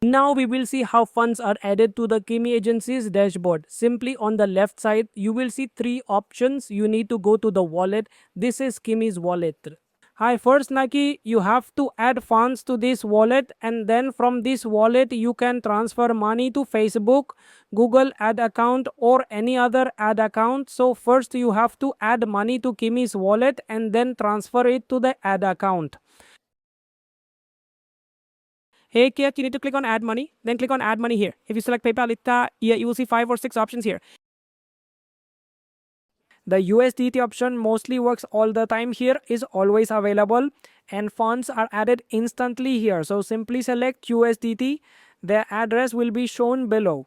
Now we will see how funds are added to the Kimi agency's dashboard. Simply on the left side, you will see three options. You need to go to the wallet. This is Kimi's wallet. Hi, first Naki, you have to add funds to this wallet, and then from this wallet you can transfer money to Facebook, Google ad account or any other ad account. So first you have to add money to Kimi's wallet and then transfer it to the ad account. Hey Kit, you need to click on add money, then click on add money here. If you select PayPal, you will see 5 or 6 options here. The USDT option mostly works all the time here, is always available, and funds are added instantly here. So simply select USDT. The address will be shown below.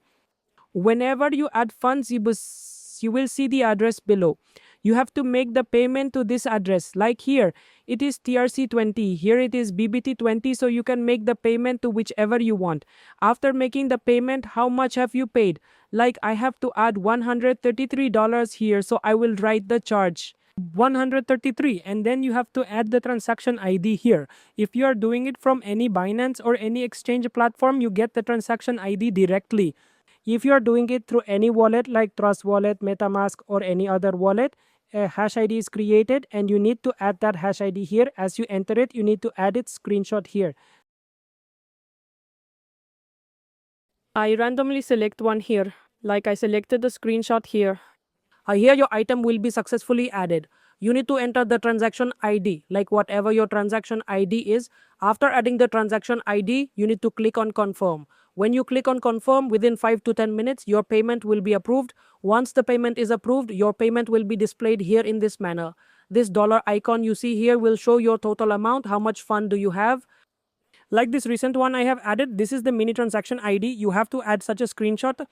Whenever you add funds, you will see the address below. You have to make the payment to this address. Like here, it is TRC20. Here it is BBT20. So you can make the payment to whichever you want. After making the payment, how much have you paid? Like I have to add $133 here. So I will write the charge. 133, and then you have to add the transaction ID here. If you are doing it from any Binance or any exchange platform, you get the transaction ID directly. If you are doing it through any wallet like Trust Wallet, MetaMask or any other wallet, a hash ID is created and you need to add that hash ID here. As you enter it, you need to add its screenshot here. I randomly select one here. Like I selected the screenshot here. Here your item will be successfully added. You need to enter the transaction ID, like whatever your transaction ID is. After adding the transaction ID, you need to click on confirm. When you click on confirm, within 5 to 10 minutes, your payment will be approved. Once the payment is approved, your payment will be displayed here in this manner. This dollar icon you see here will show your total amount, how much fund do you have. Like this recent one I have added, this is the mini transaction ID. You have to add such a screenshot.